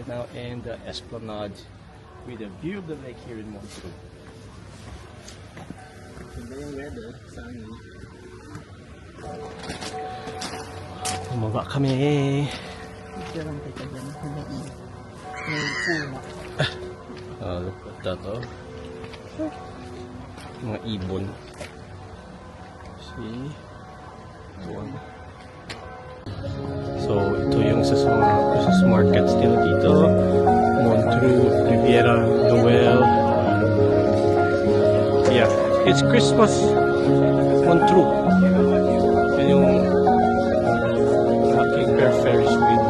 right now in the Esplanade with a view of the lake here in Montreux. Ganda yung weather, sunny. Bumaba kami. Diyan kita dyan. May pula. Look at that, oh. Mga ibon. See? One. So, ito yung sa mga Christmas markets nila dito. Montreux, Riviera, Noel. Yeah, it's Christmas Montreux. Yan yung aking Ferris wheel.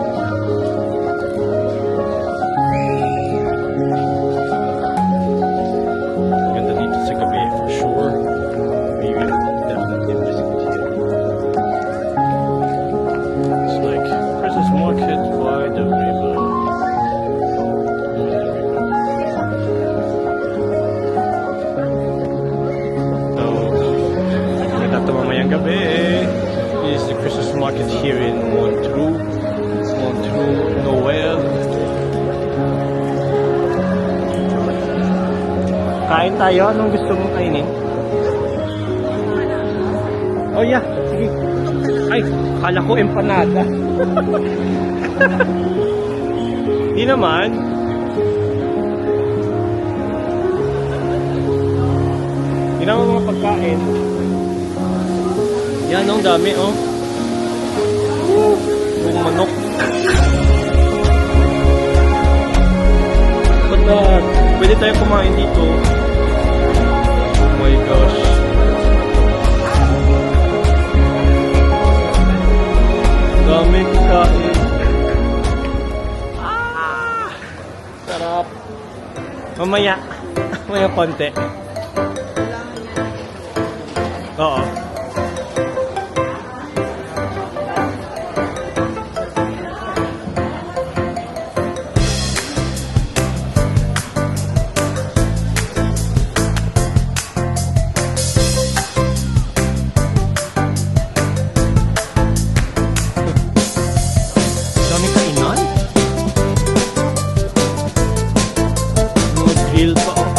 Ganda dito sa gabi, for sure. We will definitely visit here. It's like Christmas market by the river. So, ganda ito mamayang gabi. This is the Christmas market here in Montreux. Montreux, Noel. Kain tayo. Anong gusto mong kainin? Oh yeah, sige. Ay, kala ko empanada. Di naman. Di naman mga pagkain. Yan, ang dami, oh. Yung manok. But, pwede tayo kumain dito. Oh my gosh. Daming kain. Ah! Sarap. Mamaya. Mamaya konti. Oo. Daming kainan. Mga grill pa, oh.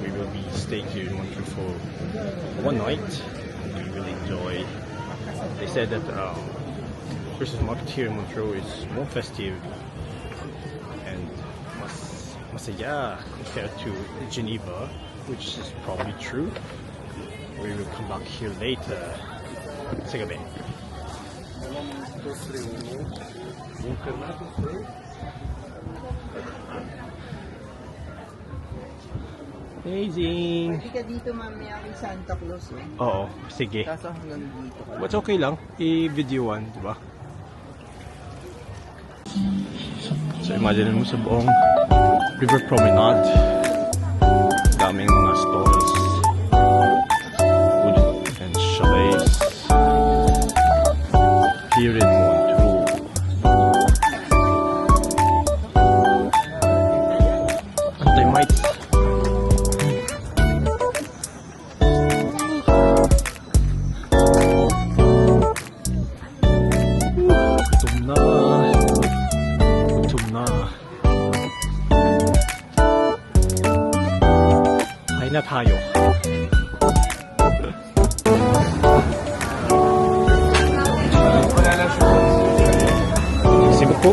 We will be staying here in Montreux for one night. We will enjoy. They said that Christmas market here in Montreux is more festive and masaya compared to Geneva, which is probably true. We will come back here later. Sa gabi. Amazing! Pwede ka dito mamaya kay Santa Claus eh. Oo, sige. Kaso hanggang dito ka. But okay lang, i-video one, di ba? So imagine mo sa buong River Promenade. Daming mga stalls. Food and chalets. Here in Montreux. Anti-mites. Gutom na. Kain na tayo. Merci beaucoup.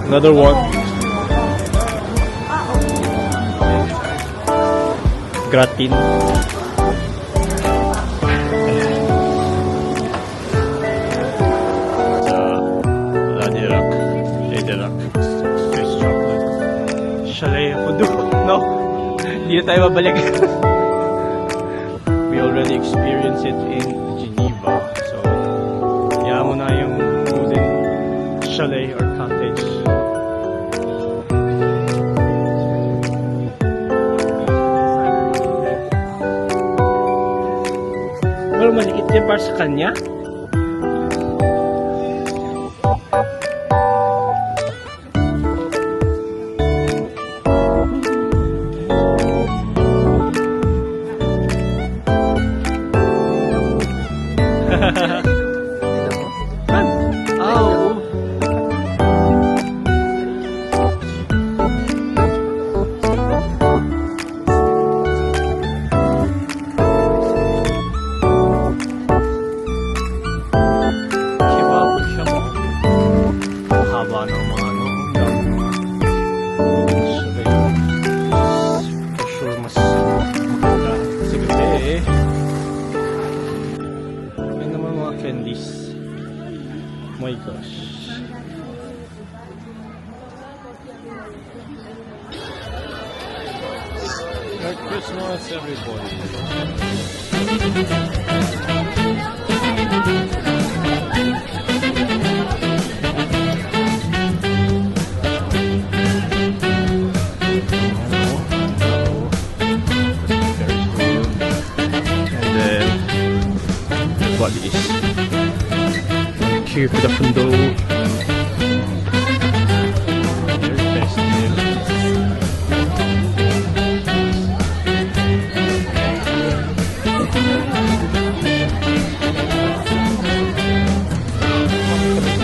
Another one. Gratin. Laderac. Swiss chocolate. Chalet Hudu. No. Hindi na tayo babalik. We already experienced it in Geneva. So, yaman mo na yung wooden chalet or cottage. Pero maliit yan para sa kanya. haba ng mga ano. For sure, mas maganda sa gabi. Yan naman mga candies. Oh my gosh. Merry Christmas, everybody. What is queue for the Fundo. Very festive.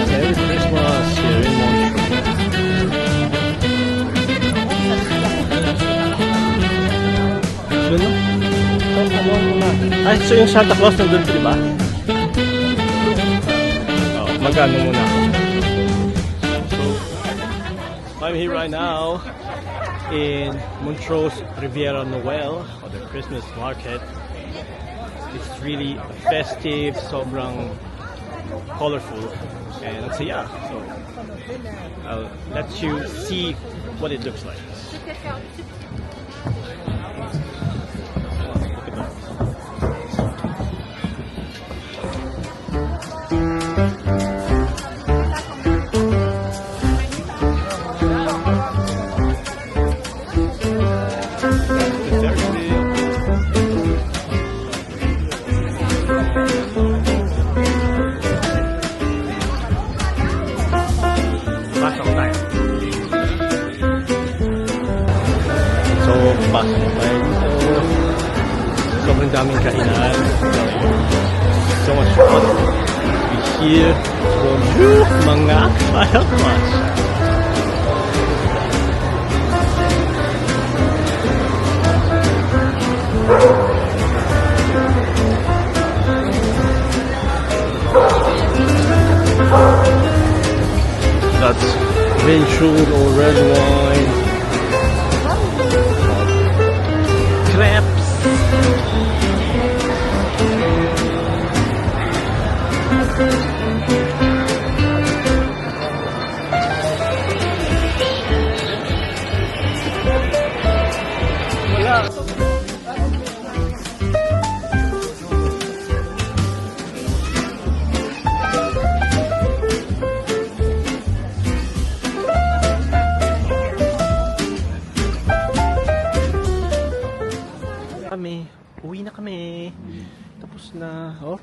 Merry Christmas here in Montreal. Ay, so yung Santa Claus nandun, di ba? Magano muna ako. So, I'm here right now in Montrose Riviera Noel, or the Christmas market. It's really festive, sobrang colorful, and so yeah, so I'll let you see what it looks like. Look at that. So, pasok tayo dito. Sobrang daming kainan. So much fun. We here from mga fireworks. That's Venture or red wine. Crepes. Wala. Uwi na kami. Tapos na. Oh,